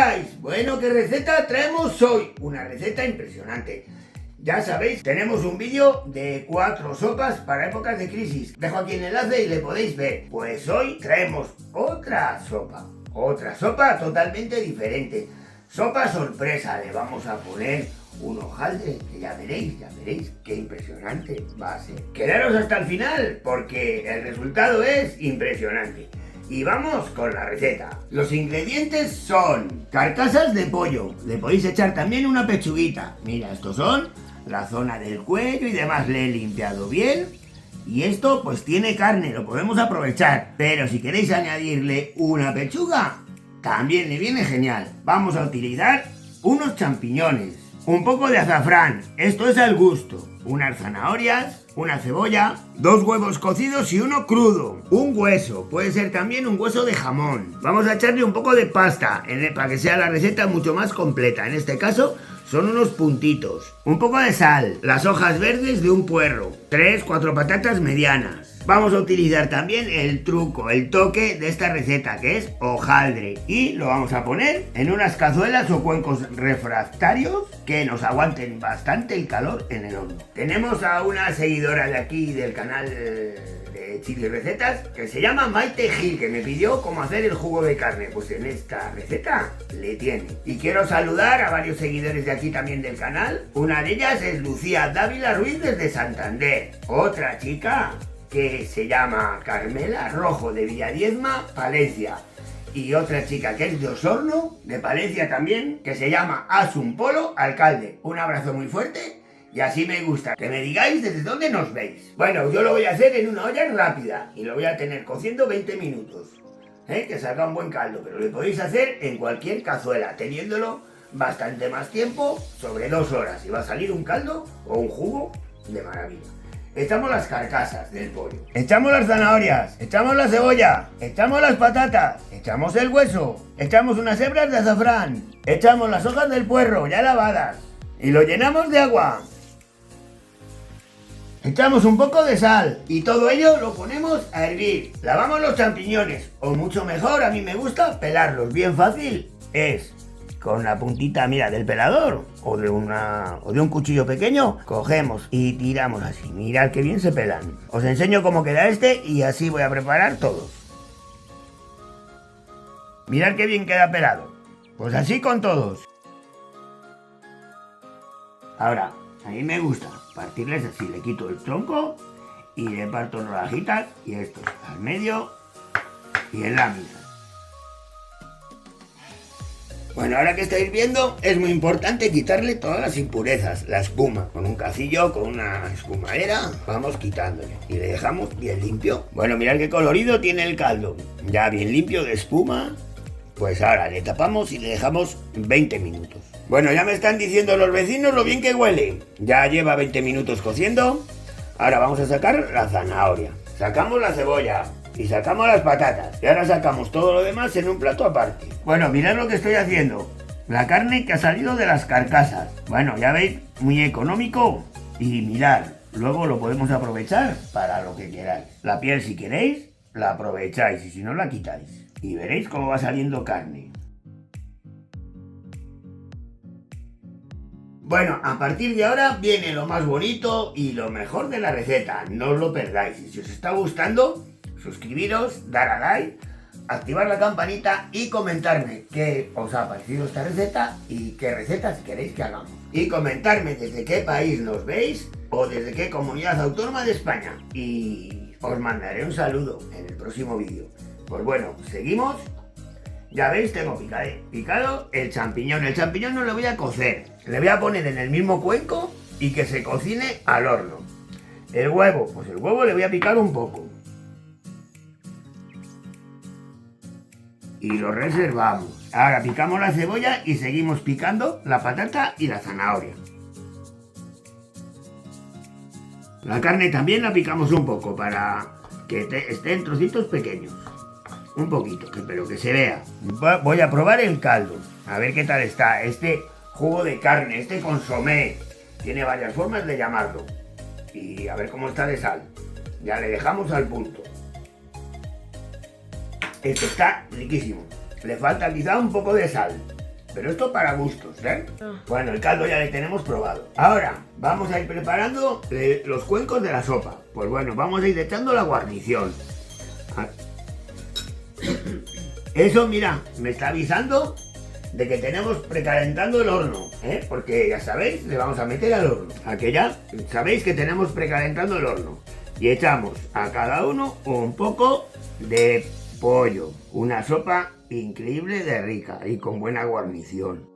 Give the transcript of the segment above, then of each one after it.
estáis? Bueno, ¿qué receta traemos hoy? Una receta impresionante. Ya sabéis, tenemos un vídeo de 4 sopas para épocas de crisis. Dejo aquí el enlace y le podéis ver. Pues hoy traemos otra sopa totalmente diferente. Sopa sorpresa, le vamos a poner un hojaldre que ya veréis qué impresionante va a ser. Quedaros hasta el final porque el resultado es impresionante. Y vamos con la receta. Los ingredientes son carcasas de pollo. Le podéis echar también una pechuguita. Mira, estos son la zona del cuello y demás. Le he limpiado bien. Y esto pues tiene carne, lo podemos aprovechar. Pero si queréis añadirle una pechuga, también le viene genial. Vamos a utilizar unos champiñones, un poco de azafrán, esto es al gusto, unas zanahorias, una cebolla, 2 huevos cocidos y uno crudo, un hueso, puede ser también un hueso de jamón. Vamos a echarle un poco de pasta para que sea la receta mucho más completa. En este caso son unos puntitos, un poco de sal, las hojas verdes de un puerro, 3-4 patatas medianas. Vamos a utilizar también el truco, el toque de esta receta, que es hojaldre, y lo vamos a poner en unas cazuelas o cuencos refractarios que nos aguanten bastante el calor en el horno. Tenemos a una seguidora de aquí del canal de Chili Recetas que se llama Maite Gil, que me pidió cómo hacer el jugo de carne. Pues en esta receta le tiene. Y quiero saludar a varios seguidores de aquí también del canal. Una de ellas es Lucía Dávila Ruiz desde Santander. Otra chica que se llama Carmela Rojo de Villadiezma, Palencia. Y otra chica que es de Osorno, de Palencia también, que se llama Asun Polo Alcalde. Un abrazo muy fuerte y así me gusta que me digáis desde dónde nos veis. Bueno, yo lo voy a hacer en una olla rápida y lo voy a tener cociendo 20 minutos. Que salga un buen caldo, pero lo podéis hacer en cualquier cazuela, teniéndolo bastante más tiempo, sobre 2 horas. Y va a salir un caldo o un jugo de maravilla. Echamos las carcasas del pollo, echamos las zanahorias, echamos la cebolla, echamos las patatas, echamos el hueso, echamos unas hebras de azafrán, echamos las hojas del puerro ya lavadas y lo llenamos de agua. Echamos un poco de sal y todo ello lo ponemos a hervir. Lavamos los champiñones, o mucho mejor, a mí me gusta pelarlos. Bien fácil es con la puntita, mira, del pelador o de un cuchillo pequeño, cogemos y tiramos así. Mirad qué bien se pelan. Os enseño cómo queda este y así voy a preparar todos. Mirad qué bien queda pelado. Pues así con todos. Ahora, a mí me gusta partirles así. Le quito el tronco y le parto en rodajitas y estos al medio y en la mitad. Bueno, ahora que está hirviendo es muy importante quitarle todas las impurezas, la espuma. Con un cacillo, con una espumadera, vamos quitándole y le dejamos bien limpio. Bueno, mirad qué colorido tiene el caldo, ya bien limpio de espuma. Pues ahora le tapamos y le dejamos 20 minutos. Bueno, ya me están diciendo los vecinos lo bien que huele. Ya lleva 20 minutos cociendo. Ahora vamos a sacar la zanahoria. Sacamos la cebolla. Y sacamos las patatas. Y ahora sacamos todo lo demás en un plato aparte. Bueno, mirad lo que estoy haciendo. La carne que ha salido de las carcasas. Bueno, ya veis, muy económico. Y mirad, luego lo podemos aprovechar para lo que queráis. La piel, si queréis, la aprovecháis. Y si no, la quitáis. Y veréis cómo va saliendo carne. Bueno, a partir de ahora viene lo más bonito y lo mejor de la receta. No os lo perdáis. Y si os está gustando, suscribiros, dar a like, activar la campanita y comentarme qué os ha parecido esta receta y qué recetas queréis que hagamos. Y comentarme desde qué país nos veis o desde qué comunidad autónoma de España. Y os mandaré un saludo en el próximo vídeo. Pues bueno, seguimos. Ya veis, tengo picado el champiñón. El champiñón no lo voy a cocer. Le voy a poner en el mismo cuenco y que se cocine al horno. El huevo, pues el huevo le voy a picar un poco. Y lo reservamos. Ahora picamos la cebolla y seguimos picando la patata y la zanahoria. La carne también la picamos un poco para que esté en trocitos pequeños. Un poquito, pero que se vea. Voy a probar el caldo. A ver qué tal está. Este jugo de carne, este consomé. Tiene varias formas de llamarlo. Y a ver cómo está de sal. Ya le dejamos al punto. Esto está riquísimo. Le falta quizá un poco de sal. Pero esto para gustos, ¿eh? Bueno, el caldo ya le tenemos probado. Ahora, vamos a ir preparando los cuencos de la sopa. Pues bueno, vamos a ir echando la guarnición. Eso, mira, me está avisando de que tenemos precalentando el horno, ¿eh? Porque ya sabéis, le vamos a meter al horno. ¿A que ya? Sabéis que tenemos precalentando el horno. Y echamos a cada uno un poco de pollo. Una sopa increíble de rica y con buena guarnición.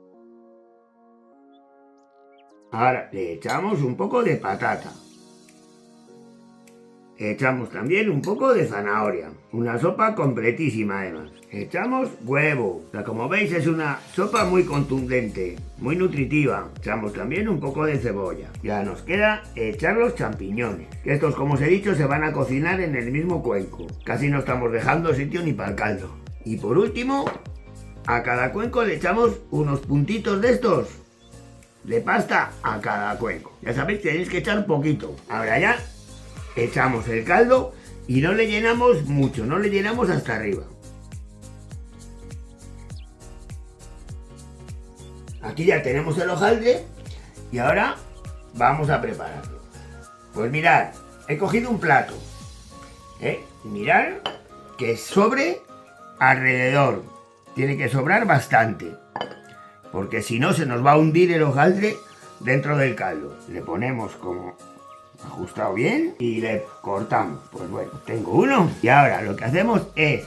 Ahora le echamos un poco de patata. Echamos también un poco de zanahoria. Una sopa completísima además. Echamos huevo. O sea, como veis es una sopa muy contundente, muy nutritiva. Echamos también un poco de cebolla. Ya nos queda echar los champiñones. Que estos, como os he dicho, se van a cocinar en el mismo cuenco. Casi no estamos dejando sitio ni para el caldo. Y por último, a cada cuenco le echamos unos puntitos de estos de pasta a cada cuenco. Ya sabéis que tenéis que echar poquito. Ahora ya echamos el caldo y no le llenamos mucho, no le llenamos hasta arriba. Aquí ya tenemos el hojaldre y ahora vamos a prepararlo. Pues mirad, he cogido un plato. Mirad que sobre alrededor. Tiene que sobrar bastante, porque si no se nos va a hundir el hojaldre dentro del caldo. Le ponemos como ajustado bien y le cortamos. Pues bueno, tengo uno. Y ahora lo que hacemos es,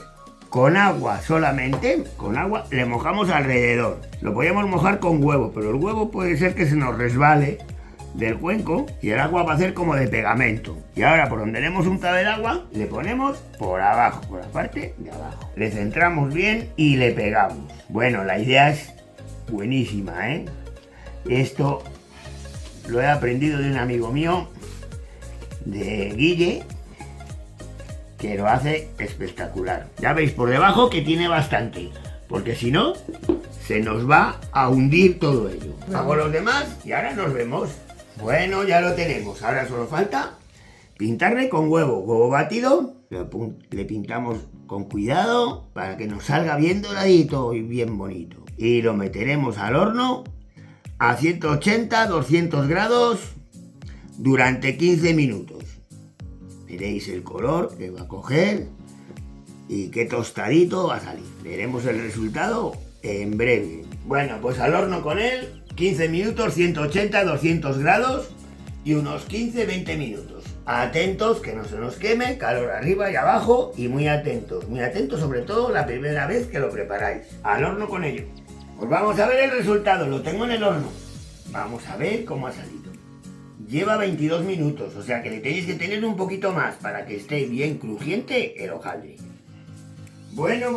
con agua solamente, con agua le mojamos alrededor. Lo podemos mojar con huevo, pero el huevo puede ser que se nos resbale del cuenco y el agua va a hacer como de pegamento. Y ahora por donde le hemos untado el agua, le ponemos por abajo, por la parte de abajo. Le centramos bien y le pegamos. Bueno, la idea es buenísima, ¿eh? Esto lo he aprendido de un amigo mío, de Guille, que lo hace espectacular. Ya veis por debajo que tiene bastante, porque si no se nos va a hundir todo ello. Hago los demás y ahora nos vemos. Bueno, ya lo tenemos. Ahora solo falta pintarle con huevo batido. Le pintamos con cuidado para que nos salga bien doradito y bien bonito. Y lo meteremos al horno a 180, 200 grados durante 15 minutos. Veréis el color que va a coger y qué tostadito va a salir. Veremos el resultado en breve. Bueno, pues al horno con él, 15 minutos, 180, 200 grados y unos 15-20 minutos. Atentos que no se nos queme, calor arriba y abajo y muy atentos sobre todo la primera vez que lo preparáis. Al horno con ello. Pues vamos a ver el resultado, lo tengo en el horno. Vamos a ver cómo ha salido. Lleva 22 minutos, o sea que le tenéis que tener un poquito más para que esté bien crujiente el hojaldre. Bueno.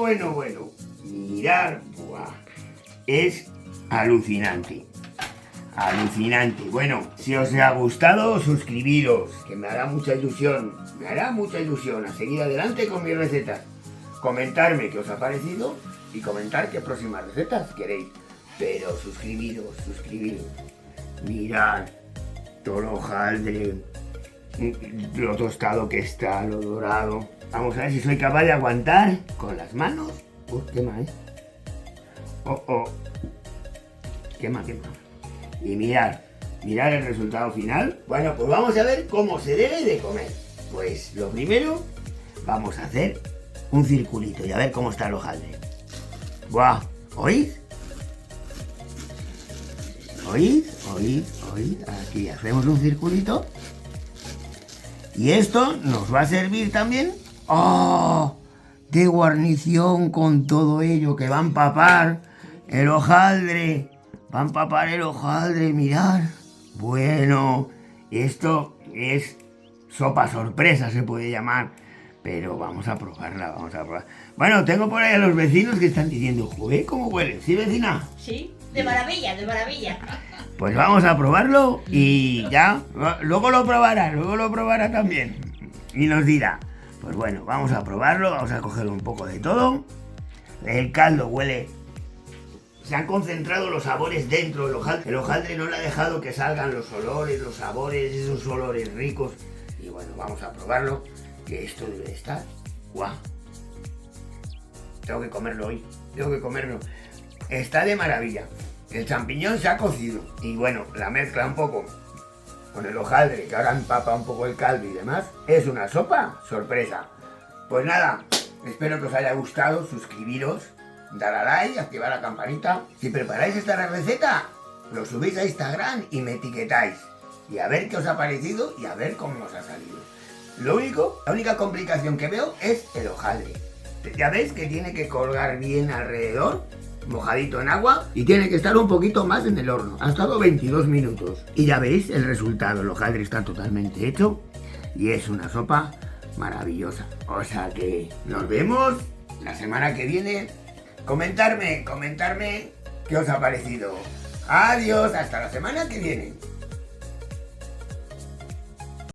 Mirad, ¡buah! Es alucinante. Bueno, si os ha gustado, suscribiros, que me hará mucha ilusión. A seguir adelante con mis recetas. Comentarme qué os ha parecido y comentar qué próximas recetas queréis. Pero suscribiros. Mirad todo el hojaldre, lo tostado que está, lo dorado. Vamos a ver si soy capaz de aguantar con las manos. Quema, ¿eh? Quema. Y mirad el resultado final. Bueno, pues vamos a ver cómo se debe de comer. Pues lo primero, vamos a hacer un circulito y a ver cómo está el hojaldre. ¡Buah! ¿Oís? ¿Oís? Aquí hacemos un circulito. Y esto nos va a servir también de guarnición con todo ello, que va a empapar el hojaldre. Mirad. Bueno, esto es sopa sorpresa, se puede llamar. Pero vamos a probarla. Bueno, tengo por ahí a los vecinos que están diciendo, joder, ¿cómo huele? ¿Sí, vecina? Sí, de maravilla. Pues vamos a probarlo y ya, luego lo probará también. Y nos dirá, pues bueno, vamos a probarlo, vamos a coger un poco de todo. El caldo huele, se han concentrado los sabores dentro del hojaldre. El hojaldre no le ha dejado que salgan los olores, los sabores, esos olores ricos. Y bueno, vamos a probarlo, que esto debe estar guau. Tengo que comerlo hoy, está de maravilla. El champiñón se ha cocido y bueno, la mezcla un poco con el hojaldre, que ahora empapa un poco el caldo y demás, es una sopa sorpresa. Pues nada, espero que os haya gustado, suscribiros, dar a like, activar la campanita. Si preparáis esta receta, lo subís a Instagram y me etiquetáis. Y a ver qué os ha parecido y a ver cómo os ha salido. La única complicación que veo es el hojaldre. Ya veis que tiene que colgar bien alrededor, mojadito en agua, y tiene que estar un poquito más en el horno. Ha estado 22 minutos. Y ya veis el resultado, el hojaldre está totalmente hecho y es una sopa maravillosa. O sea que nos vemos la semana que viene. Comentarme qué os ha parecido. Adiós, hasta la semana que viene.